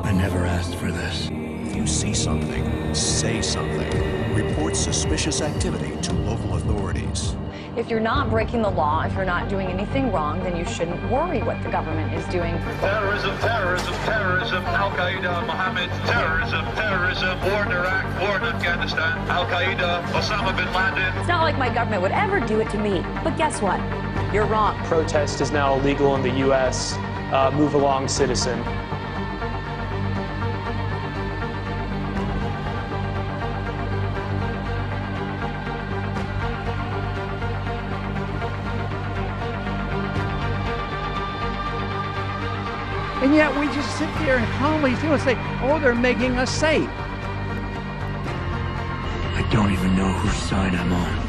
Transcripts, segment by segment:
I never asked for this. If you see something, say something. Report suspicious activity to local authorities. If you're not breaking the law, if you're not doing anything wrong, then you shouldn't worry what the government is doing. Terrorism, terrorism, terrorism, Al-Qaeda, Mohammed, terrorism, terrorism, war in Iraq, war in Afghanistan, Al-Qaeda, Osama bin Laden. It's not like my government would ever do it to me, but guess what? You're wrong. Protest is now illegal in the U.S. Move along, citizen. And yet we just sit there and calmly say, oh, they're making us safe. I don't even know whose side I'm on.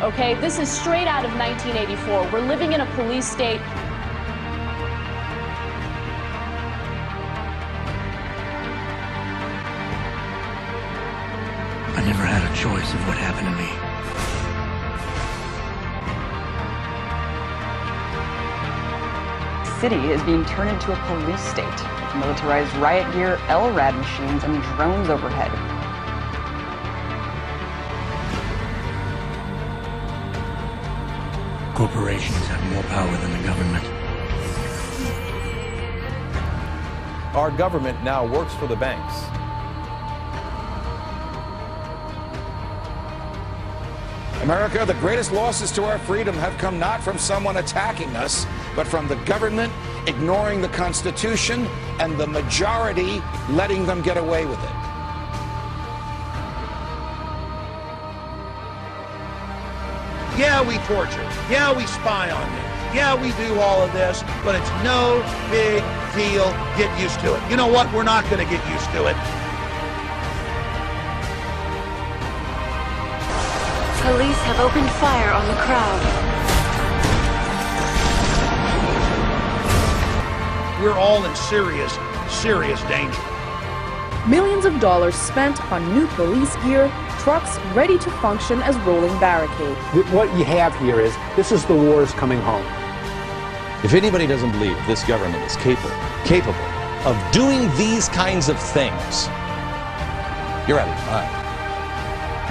Okay, this is straight out of 1984. We're living in a police state. I never had a choice of what happened to me. The city is being turned into a police state with militarized riot gear, LRAD machines, and drones overhead. Corporations have more power than the government. Our government now works for the banks. America, the greatest losses to our freedom have come not from someone attacking us, but from the government ignoring the Constitution and the majority letting them get away with it. Yeah, we torture. Yeah, we spy on you. Yeah, we do all of this, but it's no big deal. Get used to it. You know what? We're not going to get used to it. Police have opened fire on the crowd. We're all in serious, serious danger. Millions of dollars spent on new police gear, trucks ready to function as rolling barricades. What you have here is, this is the wars coming home. If anybody doesn't believe this government is capable of doing these kinds of things, you're out of your mind.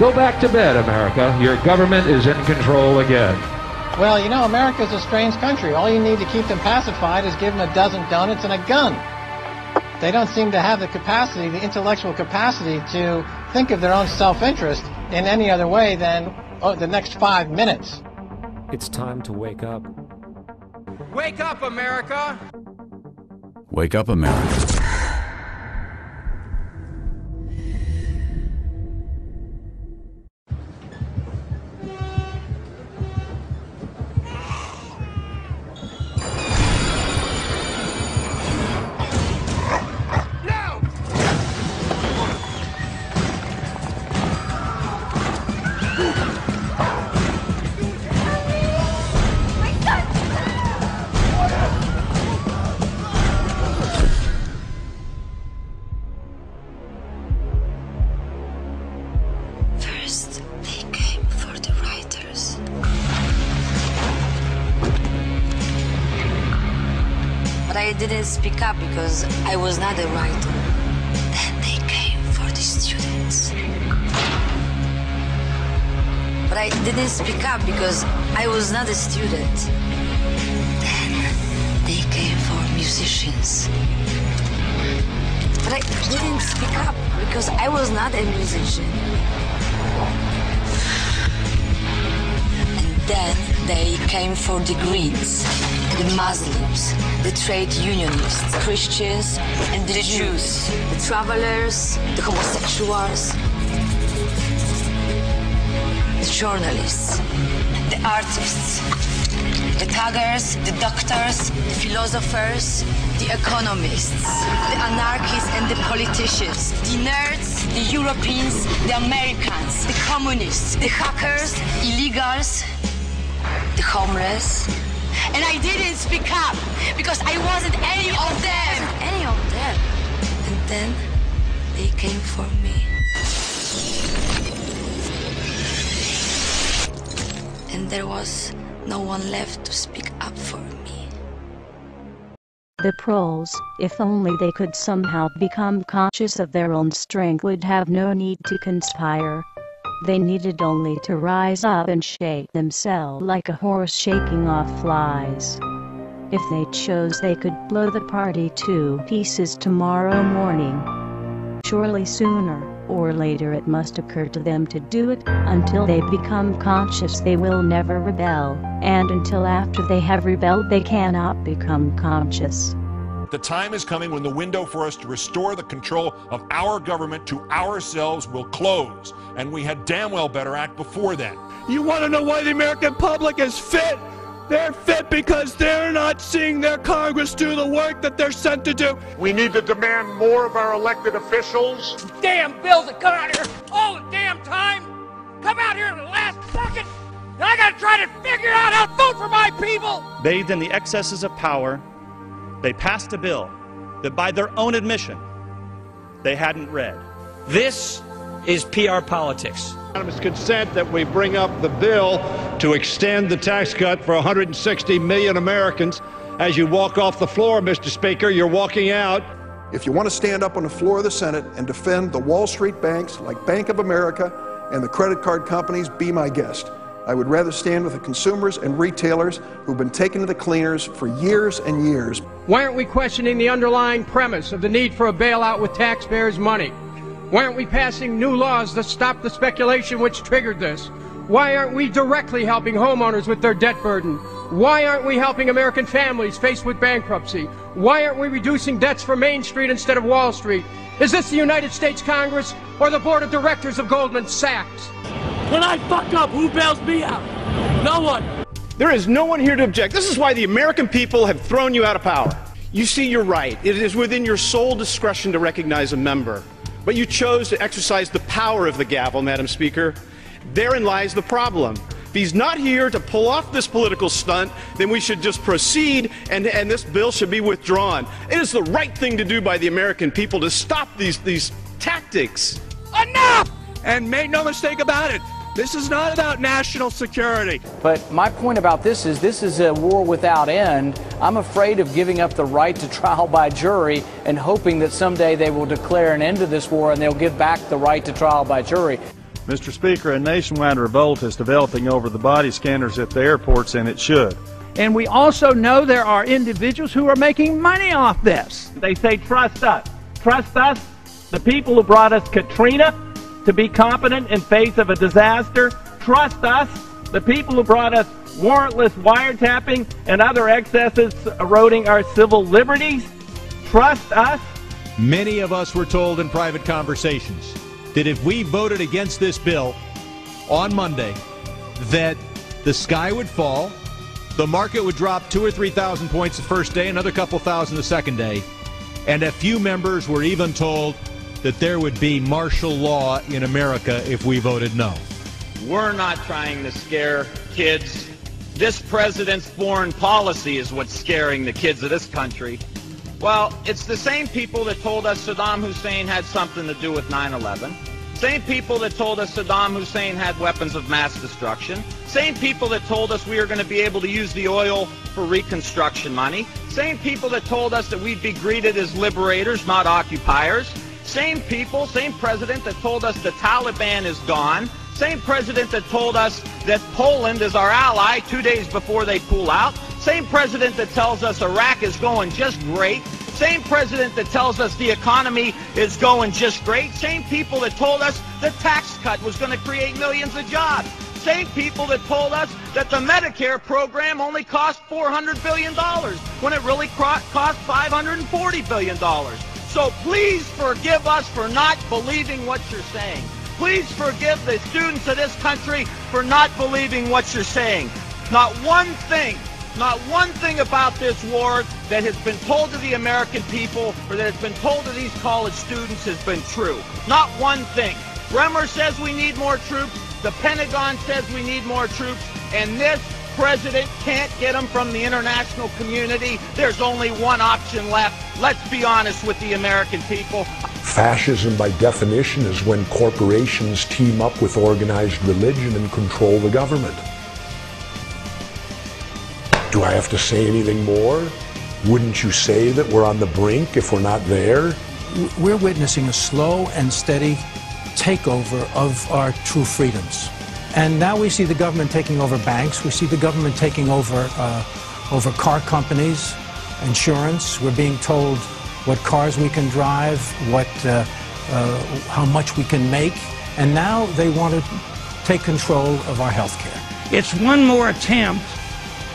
Go back to bed, America. Your government is in control again. Well, you know, America's a strange country. All you need to keep them pacified is give them a dozen donuts and a gun. They don't seem to have the capacity, the intellectual capacity, to think of their own self-interest in any other way than the next 5 minutes. It's time to wake up. Wake up, America! Wake up, America. I didn't speak up because I was not a writer. Then they came for the students. But I didn't speak up because I was not a student. Then they came for musicians. But I didn't speak up because I was not a musician. And then they came for the Greens, the Muslims, the trade unionists, Christians, and the Jews, the travelers, the homosexuals, the journalists, the artists, the thuggers, the doctors, the philosophers, the economists, the anarchists and the politicians, the nerds, the Europeans, the Americans, the communists, the hackers, illegals, the homeless, And I didn't speak up because I wasn't any of them. Any of them. And then they came for me. And there was no one left to speak up for me. The proles, if only they could somehow become conscious of their own strength, would have no need to conspire. They needed only to rise up and shake themselves like a horse shaking off flies. If they chose, they could blow the party to pieces tomorrow morning. Surely sooner or later it must occur to them to do it. Until they become conscious, they will never rebel, and until after they have rebelled, they cannot become conscious. The time is coming when the window for us to restore the control of our government to ourselves will close, and we had damn well better act before then. You want to know why the American public is fit? They're fit because they're not seeing their Congress do the work that they're sent to do. We need to demand more of our elected officials. Damn bills that come out here all the damn time come out here in the last second, and I gotta try to figure out how to vote for my people. Bathed in the excesses of power, they passed a bill that by their own admission they hadn't read. This is PR politics. Unanimous consent that we bring up the bill to extend the tax cut for 160 million Americans. As you walk off the floor, Mr. Speaker, you're walking out. If you want to stand up on the floor of the Senate and defend the Wall Street banks like Bank of America and the credit card companies, be my guest. I would rather stand with the consumers and retailers who've been taken to the cleaners for years and years. Why aren't we questioning the underlying premise of the need for a bailout with taxpayers' money? Why aren't we passing new laws that stop the speculation which triggered this? Why aren't we directly helping homeowners with their debt burden? Why aren't we helping American families faced with bankruptcy? Why aren't we reducing debts for Main Street instead of Wall Street? Is this the United States Congress or the board of directors of Goldman Sachs? When I fuck up, who bails me out? No one. There is no one here to object. This is why the American people have thrown you out of power. You see, you're right. It is within your sole discretion to recognize a member. But you chose to exercise the power of the gavel, Madam Speaker. Therein lies the problem. If he's not here to pull off this political stunt, then we should just proceed and this bill should be withdrawn. It is the right thing to do by the American people to stop these tactics. Enough! And make no mistake about it, this is not about national security. But my point about this is a war without end. I'm afraid of giving up the right to trial by jury and hoping that someday they will declare an end to this war and they'll give back the right to trial by jury. Mr. Speaker, a nationwide revolt is developing over the body scanners at the airports, and it should. And we also know there are individuals who are making money off this. They say, trust us. Trust us, the people who brought us Katrina, to be competent in face of a disaster. Trust us, the people who brought us warrantless wiretapping and other excesses eroding our civil liberties. Trust us. Many of us were told in private conversations that if we voted against this bill on Monday, that the sky would fall, the market would drop 2,000 or 3,000 points the first day, another couple thousand the second day, and a few members were even told that there would be martial law in America if we voted no. We're not trying to scare kids. This president's foreign policy is what's scaring the kids of this country. Well, it's the same people that told us Saddam Hussein had something to do with 9/11. Same people that told us Saddam Hussein had weapons of mass destruction. Same people that told us we were going to be able to use the oil for reconstruction money. Same people that told us that we'd be greeted as liberators, not occupiers. Same people, same president that told us the Taliban is gone. Same president that told us that Poland is our ally 2 days before they pull out. Same president that tells us Iraq is going just great. Same president that tells us the economy is going just great. Same people that told us the tax cut was going to create millions of jobs. Same people that told us that the Medicare program only cost $400 billion when it really cost $540 billion. So please forgive us for not believing what you're saying. Please forgive the students of this country for not believing what you're saying. Not one thing about this war that has been told to the American people or that has been told to these college students has been true. Not one thing. Bremer says we need more troops. The Pentagon says we need more troops. And this president can't get them from the international community, there's only one option left. Let's be honest with the American people. Fascism, by definition, is when corporations team up with organized religion and control the government. Do I have to say anything more? Wouldn't you say that we're on the brink if we're not there? We're witnessing a slow and steady takeover of our true freedoms. And now we see the government taking over banks. We see the government taking over car companies, insurance. We're being told what cars we can drive, how much we can make. And now they want to take control of our health care. It's one more attempt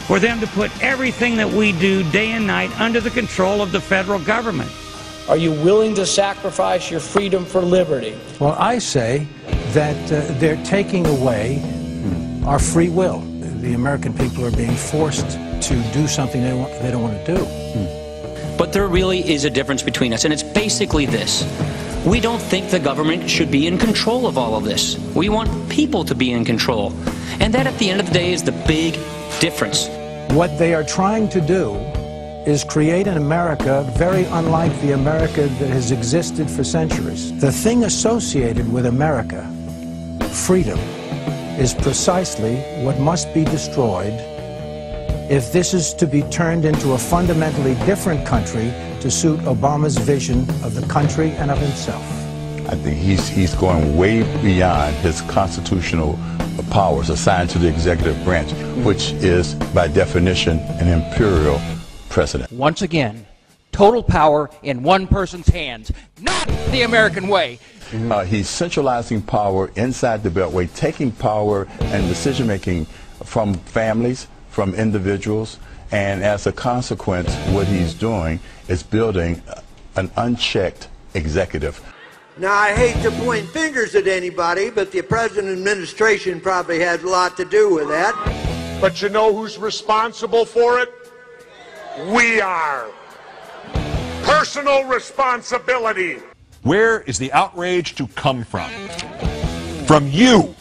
for them to put everything that we do day and night under the control of the federal government. Are you willing to sacrifice your freedom for liberty? Well, I say that they're taking away our free will. The American people are being forced to do something they don't want to do. But there really is a difference between us, and it's basically this. We don't think the government should be in control of all of this. We want people to be in control. And that, at the end of the day, is the big difference. What they are trying to do is create an America very unlike the America that has existed for centuries. The thing associated with America, freedom, is precisely what must be destroyed if this is to be turned into a fundamentally different country to suit Obama's vision of the country and of himself. I think he's going way beyond his constitutional powers assigned to the executive branch, which is, by definition, an imperial precedent. Once again, total power in one person's hands, not the American way. He's centralizing power inside the Beltway, taking power and decision-making from families, from individuals, and as a consequence, what he's doing is building an unchecked executive. Now, I hate to point fingers at anybody, but the President administration probably has a lot to do with that. But you know who's responsible for it? We are. Personal responsibility. Where is the outrage to come from? From you.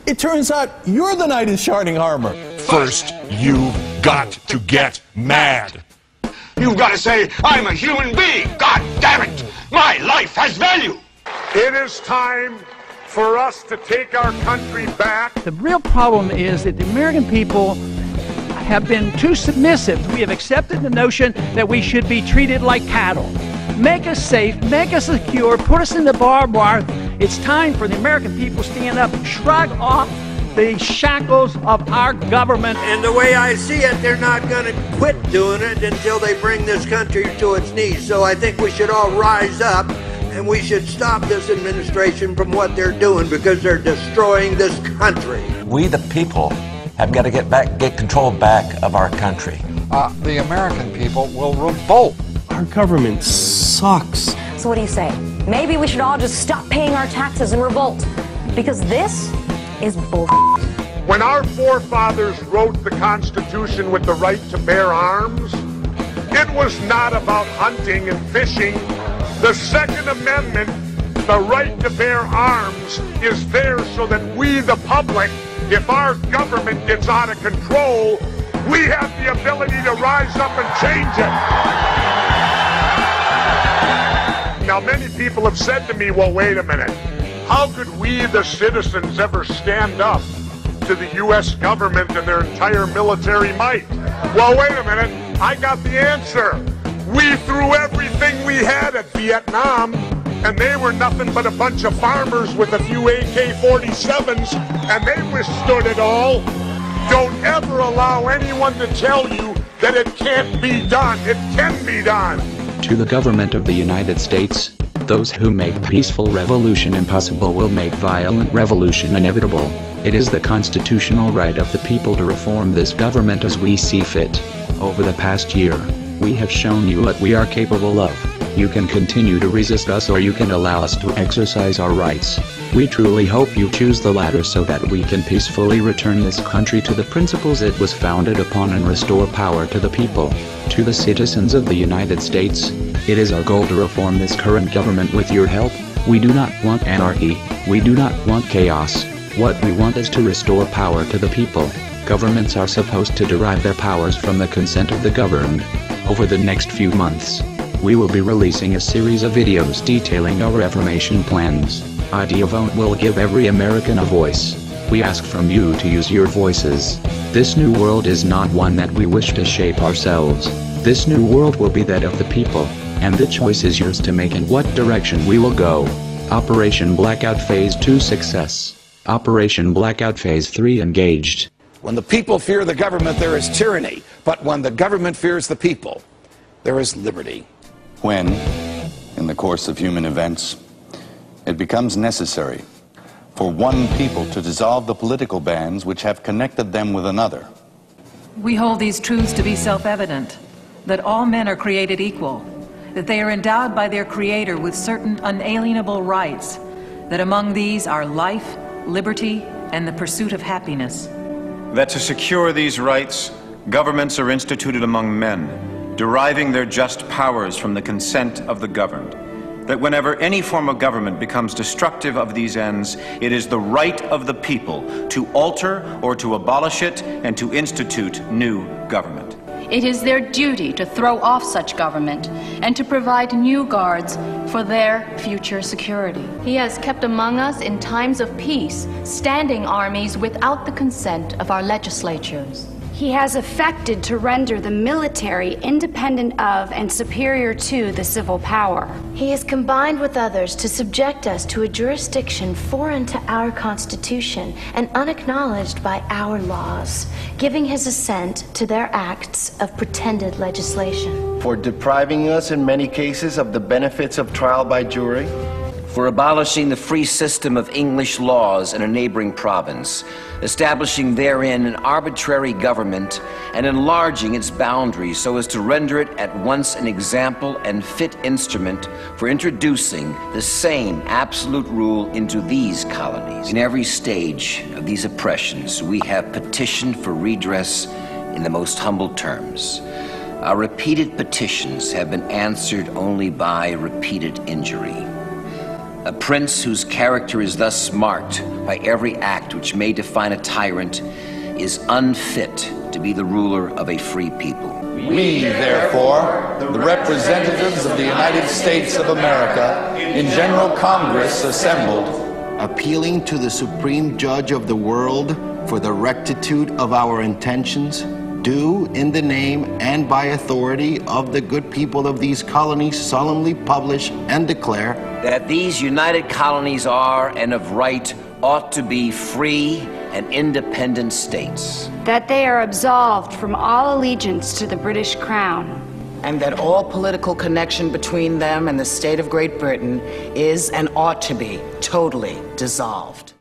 It turns out you're the knight in shining armor. First, you've got to get mad. You've got to say, I'm a human being. God damn it. My life has value. It is time for us to take our country back. The real problem is that the American people have been too submissive. We have accepted the notion that we should be treated like cattle. Make us safe, make us secure, put us in the barbed wire. It's time for the American people to stand up and shrug off the shackles of our government. And the way I see it, they're not going to quit doing it until they bring this country to its knees. So I think we should all rise up and we should stop this administration from what they're doing because they're destroying this country. We, the people, have got to get control back of our country. The American people will revolt. Our government sucks. So what do you say? Maybe we should all just stop paying our taxes and revolt. Because this is bull. When our forefathers wrote the Constitution with the right to bear arms, it was not about hunting and fishing. The Second Amendment, the right to bear arms, is there so that we, the public, if our government gets out of control, we have the ability to rise up and change it. Now, many people have said to me, well, wait a minute. How could we, the citizens, ever stand up to the U.S. government and their entire military might? Well, wait a minute. I got the answer. We threw everything we had at Vietnam, and they were nothing but a bunch of farmers with a few AK-47s, and they withstood it all. Don't ever allow anyone to tell you that it can't be done. It can be done. To the government of the United States, those who make peaceful revolution impossible will make violent revolution inevitable. It is the constitutional right of the people to reform this government as we see fit. Over the past year, we have shown you what we are capable of. You can continue to resist us or you can allow us to exercise our rights. We truly hope you choose the latter so that we can peacefully return this country to the principles it was founded upon and restore power to the people. To the citizens of the United States, it is our goal to reform this current government with your help. We do not want anarchy. We do not want chaos. What we want is to restore power to the people. Governments are supposed to derive their powers from the consent of the governed. Over the next few months, we will be releasing a series of videos detailing our reformation plans. IdeaVote will give every American a voice. We ask from you to use your voices. This new world is not one that we wish to shape ourselves. This new world will be that of the people, and the choice is yours to make in what direction we will go. Operation Blackout Phase 2 success. Operation Blackout Phase 3 engaged. When the people fear the government, there is tyranny. But when the government fears the people, there is liberty. When, in the course of human events, it becomes necessary for one people to dissolve the political bands which have connected them with another. We hold these truths to be self-evident, that all men are created equal, that they are endowed by their Creator with certain unalienable rights, that among these are life, liberty, and the pursuit of happiness. That to secure these rights, governments are instituted among men, deriving their just powers from the consent of the governed. That whenever any form of government becomes destructive of these ends, it is the right of the people to alter or to abolish it and to institute new government. It is their duty to throw off such government and to provide new guards for their future security. He has kept among us in times of peace standing armies without the consent of our legislatures. He has effected to render the military independent of and superior to the civil power. He has combined with others to subject us to a jurisdiction foreign to our Constitution and unacknowledged by our laws, giving his assent to their acts of pretended legislation. For depriving us in many cases of the benefits of trial by jury. For abolishing the free system of English laws in a neighboring province, establishing therein an arbitrary government, and enlarging its boundaries so as to render it at once an example and fit instrument for introducing the same absolute rule into these colonies. In every stage of these oppressions, we have petitioned for redress in the most humble terms. Our repeated petitions have been answered only by repeated injury. A prince whose character is thus marked by every act which may define a tyrant is unfit to be the ruler of a free people. We, therefore, the representatives of the United States of America, in General Congress assembled, appealing to the Supreme Judge of the world for the rectitude of our intentions, do, in the name and by authority of the good people of these colonies, solemnly publish and declare that these united colonies are, and of right, ought to be free and independent states. That they are absolved from all allegiance to the British Crown. And that all political connection between them and the state of Great Britain is and ought to be totally dissolved.